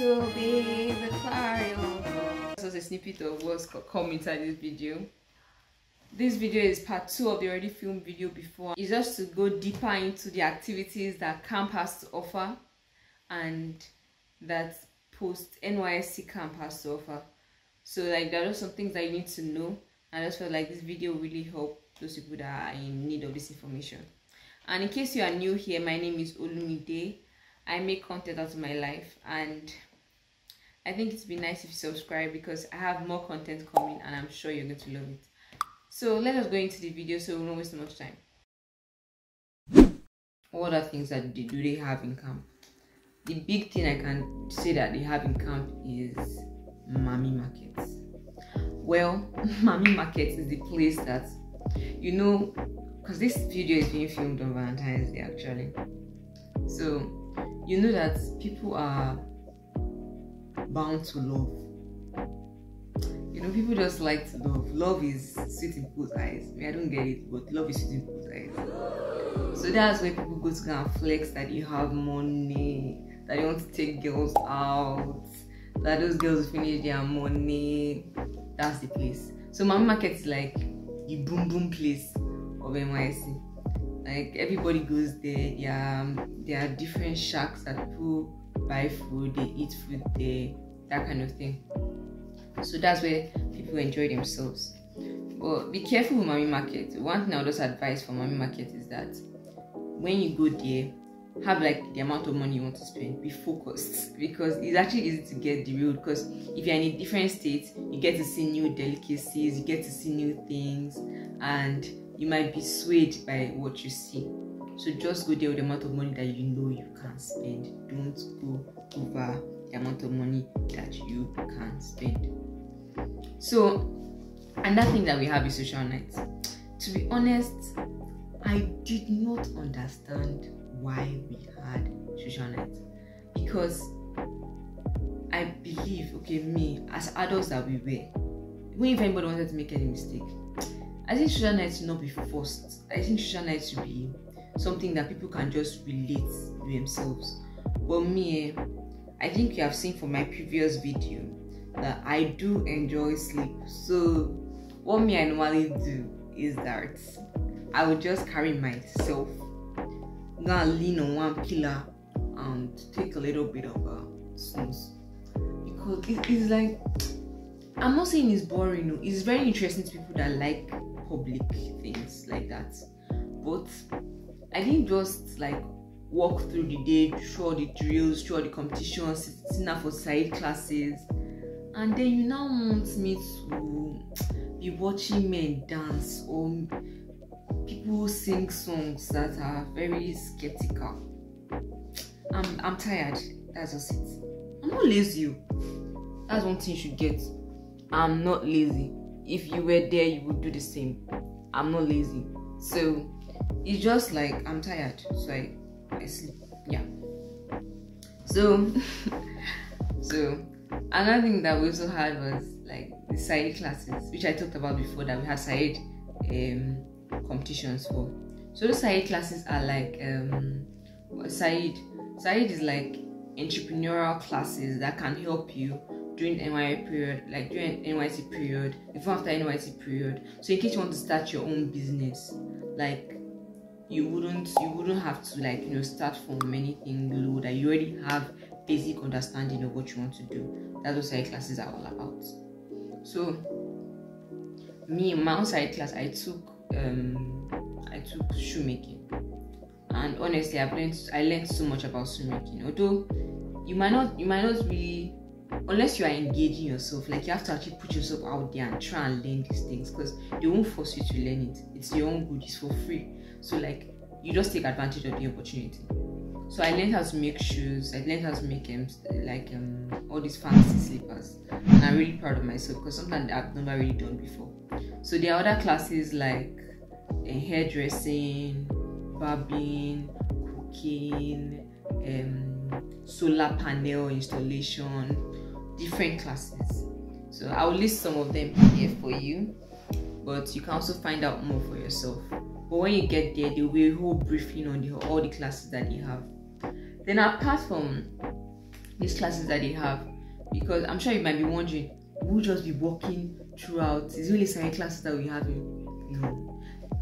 to be the Clario. This was a snippet of what's come inside this video. This video is part 2 of the already filmed video before. It's just to go deeper into the activities that camp has to offer and that post NYSC camp has to offer. So like there are some things that you need to know. I just felt like this video really help those people that are in need of this information. And in case you are new here, my name is Olumide. I make content out of my life, and I think it'd be nice if you subscribe because I have more content coming and I'm sure you're going to love it. So let us go into the video so we don't waste much time. What are things that do they have in camp? The big thing I can say that they have in camp is mommy markets. Well, mommy markets is the place that, you know, because this video is being filmed on Valentine's Day actually. So you know that people are bound to love. You know, people just like to love. Love is sweet in people's eyes. I mean, I don't get it, but love is sweet in people's eyes. So that's where people go to go and flex that you have money, that you want to take girls out, that those girls finish their money. That's the place. So mommy market is like the boom boom place of NYSC. Like everybody goes there. There are different shacks that people buy food, they eat food there, that kind of thing. So that's where people enjoy themselves. But be careful with mommy market. One thing I would just advise for mommy market is that when you go there, have like the amount of money you want to spend. Be focused, because it's actually easy to get derailed. Because if you're in a different state, you get to see new delicacies, you get to see new things, and you might be swayed by what you see. So just go there with the amount of money that you know you can spend. Don't go over the amount of money that you can spend. So another thing that we have is social nights. To be honest, I did not understand why we had social nights, because I believe, okay, me as adults that we were, even if anybody wanted to make any mistake, I think social nights should not be forced. I think social nights should be something that people can just relate to themselves. But me, I think you have seen from my previous video that I do enjoy sleep. So what me I normally do is that I would just carry myself, go and lean on one pillar and take a little bit of a snooze. Because it's like, I'm not saying it's boring, no. It's very interesting to people that like public things like that. But I didn't just like walk through the day, through all the drills, through all the competitions, sitting up for side classes, and then you now want me to be watching men dance or people sing songs that are very skeptical. I'm tired. That's just it. I'm not lazy. That's one thing you should get. I'm not lazy. If you were there, you would do the same. I'm not lazy. So it's just like I'm tired, so I sleep. Yeah. So another thing that we also had was like the side classes, which I talked about before, that we had side competitions for. So the side classes are like side is like entrepreneurial classes that can help you during NYSC period, like during NYSC period, before after NYSC period. So in case you want to start your own business, like you wouldn't have to, like, you know, start from anything low, that you already have basic understanding of what you want to do. That's what side classes are all about. So me, in my own side class, I took shoemaking, and honestly I learned so much about shoemaking. Although you might not really, unless you are engaging yourself, like you have to actually put yourself out there and try and learn these things, because they won't force you to learn it. It's your own good, it's for free. So like you just take advantage of the opportunity. So I learned how to make shoes, I learned how to make all these fancy slippers, and I'm really proud of myself because something that I've never really done before. So there are other classes like hairdressing, barbing, cooking, solar panel installation, different classes. So I will list some of them here for you, but you can also find out more for yourself. But when you get there, there will be a whole briefing on all the classes that you have. Then apart from these classes that they have, because I'm sure you might be wondering, we'll just be walking throughout. Is it really science classes that we have? No.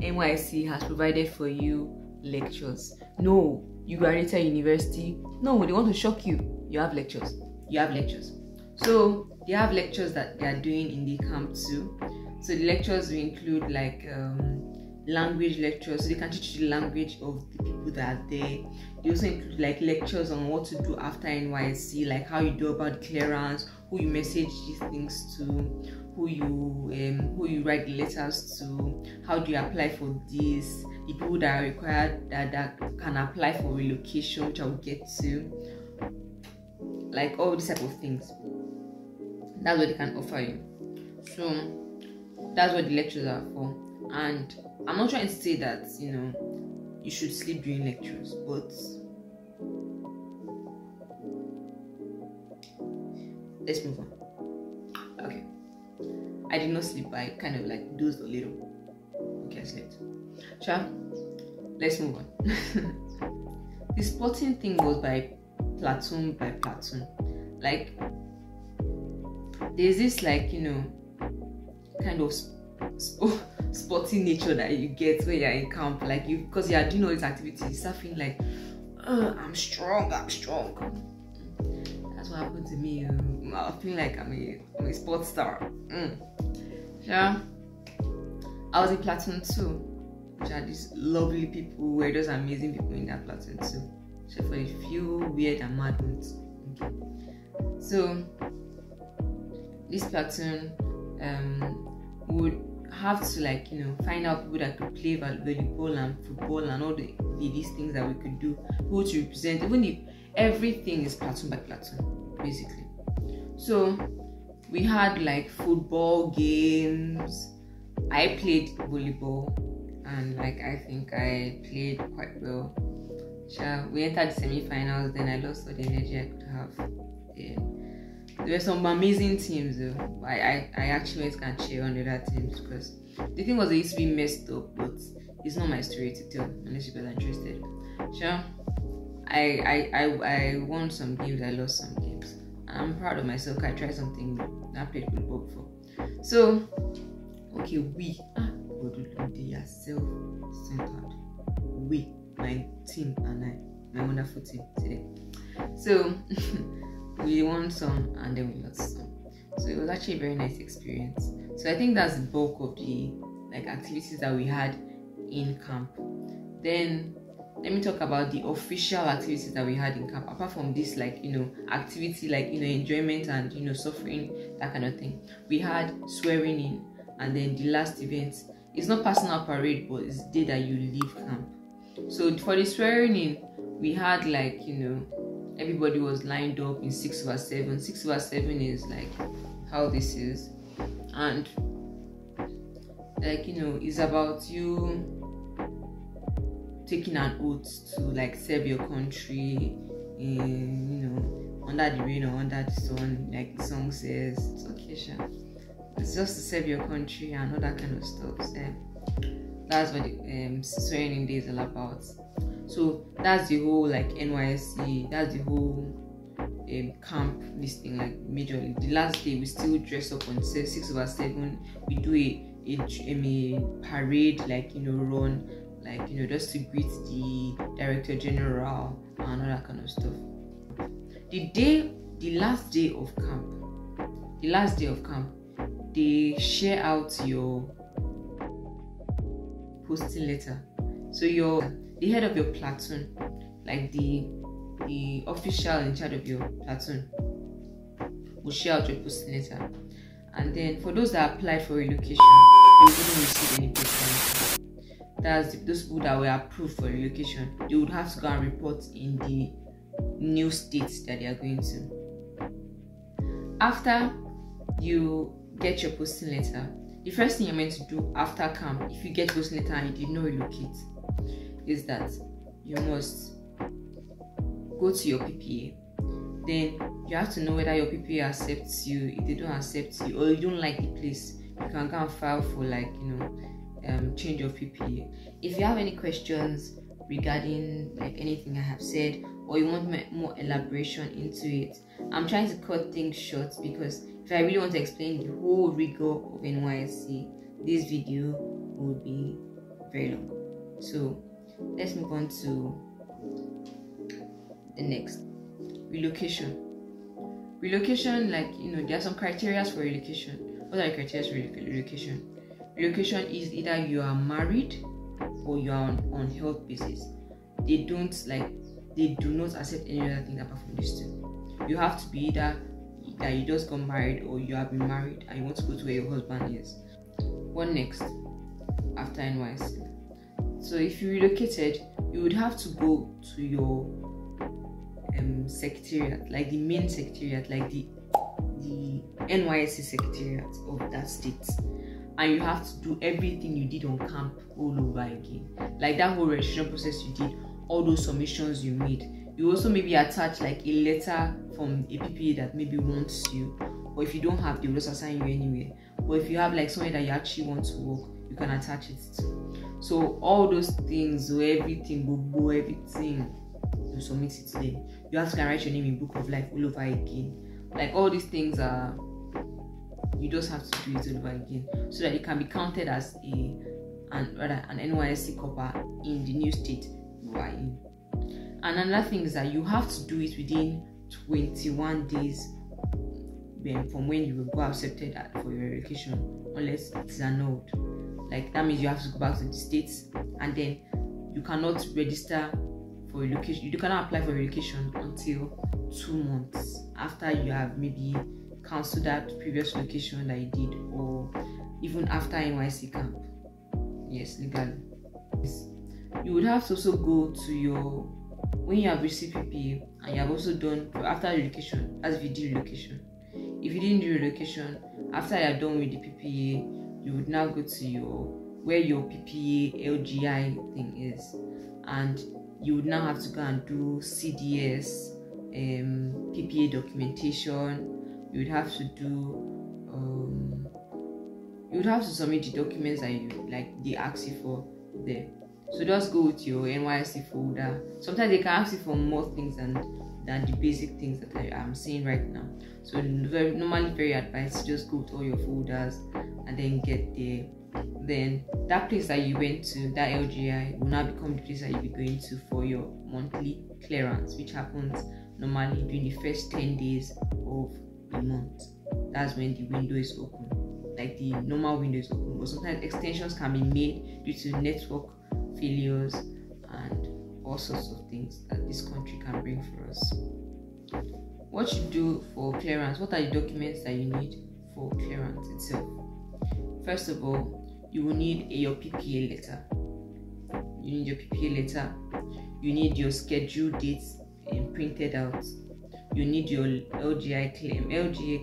NYSC has provided for you lectures. No, you graduated university. No, they want to shock you. You have lectures. So they have lectures that they are doing in the camp too. So the lectures will include like language lectures, so they can teach you the language of the people that are there. They also include like lectures on what to do after NYSC, like how you do about clearance, who you message these things to, who you write the letters to, how do you apply for this, the people that are required that can apply for relocation, which I will get to, like all these type of things. That's what they can offer you. So that's what the lectures are for. And I'm not trying to say that you should sleep during lectures, but let's move on. Okay, I did not sleep, I kind of like dozed a little. Okay, I slept. Sure, let's move on. The sporting thing was by platoon. Like there's this like kind of sporting nature that you get when you're in camp, like because you are doing all these activities, you start feeling like I'm strong. That's what happened to me. I feel like I'm a sports star. Yeah, I was in platoon too, which are these lovely people, were those amazing people in that platoon too, except for a few weird and mad ones. Okay. So this platoon would have to find out people that could play volleyball and football and all these things that we could do, who to represent, even if everything is platoon by platoon basically. So we had like football games. I played volleyball and I think I played quite well. We entered the semi-finals, then I lost all the energy I could have. There were some amazing teams though. I actually went and cheer on the other teams because the thing was they used to be messed up, but it's not my story to tell unless you guys are interested. Sure. I won some games, I lost some games. I'm proud of myself. I tried something new. I played football before. So okay, they are self-centered. We, my team and my wonderful team today. So we won some and then we lost some. So it was actually a very nice experience. So I think that's the bulk of the activities that we had in camp. Then let me talk about the official activities that we had in camp. Apart from this activity enjoyment and suffering, that kind of thing. We had swearing in, and then the last event. It's not personal parade, but it's the day that you leave camp. So for the swearing in, we had everybody was lined up in 6/7. 6/7 is how this is, and it's about you taking an oath to serve your country in under the rain or under the sun, like the song says. It's occasion. It's just to serve your country and all that kind of stuff. So that's what the swearing in day is all about. So that's the whole NYSC, that's the whole camp, this thing majorly. The last day we still dress up on 6/7. We do a parade, run, just to greet the director general and all that kind of stuff. The last day of camp, they share out your posting letter. So the head of your platoon, the official in charge of your platoon, will share out your posting letter. And then for those that applied for relocation, they wouldn't receive any posting letter. That's those people that were approved for relocation. They would have to go and report in the new states that they are going to. After you get your posting letter, the first thing you're meant to do after camp, if you get posting letter and you did not relocate, is that you must go to your PPA. Then you have to know whether your PPA accepts you. If they don't accept you or you don't like the place, you can go and file for change of PPA. If you have any questions regarding anything I have said, or you want more elaboration into it. I'm trying to cut things short because if I really want to explain the whole rigor of NYSC, this video will be very long. So let's move on to the next. Relocation. Relocation, like, there are some criteria for relocation. What are the criteria for relocation? Relocation is either you are married or you are on health basis. They do not accept any other thing apart from these two. You have to be either that you just got married or you have been married and you want to go to where your husband is. What next after NYSC? So if you relocated, you would have to go to your secretariat, like the main secretariat, like the NYSC secretariat of that state, and you have to do everything you did on camp all over again, like that whole registration process you did, all those submissions you made. You also maybe attach like a letter from a PPA that maybe wants you, or if you don't have, they will just assign you anywhere. But if you have like somewhere that you actually want to work, you can attach it to. So all those things, everything, you submit it to them. You have to write your name in Book of Life all over again. Like all these things are, you just have to do it all over again so that it can be counted as an NYSC corper in the new state you are in. And another thing is that you have to do it within 21 days from when you will go accepted for your relocation, unless it's annulled. Like that means you have to go back to the states, and then you cannot register for relocation. You cannot apply for relocation until 2 months after you have maybe cancelled that previous relocation that you did, or even after NYSC camp. Yes, legally. You would have to also go to your, when you have received PPA and you have also done after relocation, as if you did relocation. If you didn't do relocation, after you are done with the PPA, you would now go to where your PPA LGI thing is, and you would now have to go and do CDS, PPA documentation. You would have to submit the documents that they ask you for there. So just go with your NYSC folder. Sometimes they can ask you for more things than the basic things that I'm saying right now. So normally very advised to just go with all your folders and then get there. Then that place that you went to, that LGI, will now become the place that you'll be going to for your monthly clearance, which happens normally during the first 10 days of the month. That's when the window is open, like the normal window is open. But sometimes extensions can be made due to network failures and all sorts of things that this country can bring for us. What you do for clearance? What are the documents that you need for clearance itself? First of all, you will need your PPA letter. You need your PPA letter. You need your schedule dates printed out. You need your LGA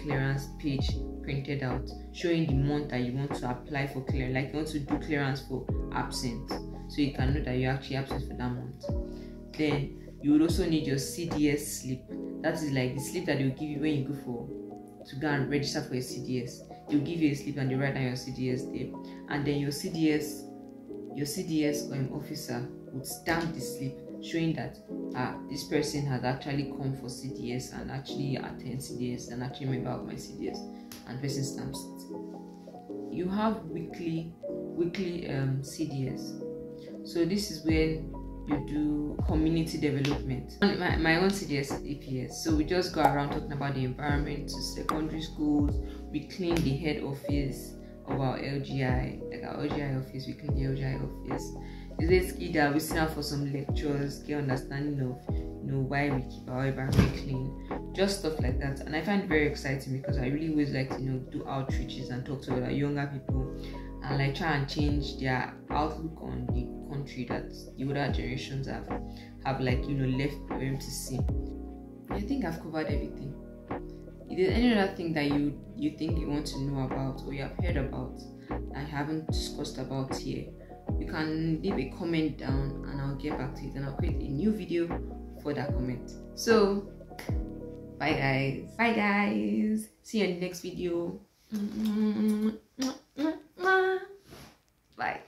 clearance page printed out, showing the month that you want to apply for clearance, like you want to do clearance for absent, so you can know that you're actually absent for that month. Then you would also need your CDS slip. That is like the slip that they'll give you when you go to go and register for a CDS. They'll give you a slip and they write down your CDS there, and then your CDS officer would stamp the slip, showing that this person has actually come for CDS and actually attend CDS and actually member of my CDS, and person stamps it. You have weekly CDS. So this is when you do community development. My own CDS is APS. So we just go around talking about the environment to secondary schools. We clean the head office of our LGI, like our LGI office. We clean the LGI office. It's basically that we sit down for some lectures, get understanding of why we keep our environment clean, just stuff like that. And I find it very exciting because I really always like to do outreaches and talk to other younger people and like try and change their outlook on the country that the older generations have left for them to see. I think I've covered everything. If there's any other thing that you think you want to know about or you have heard about I haven't discussed about here, you can leave a comment down and I'll get back to it and I'll create a new video for that comment. So bye guys, see you in the next video. Bye.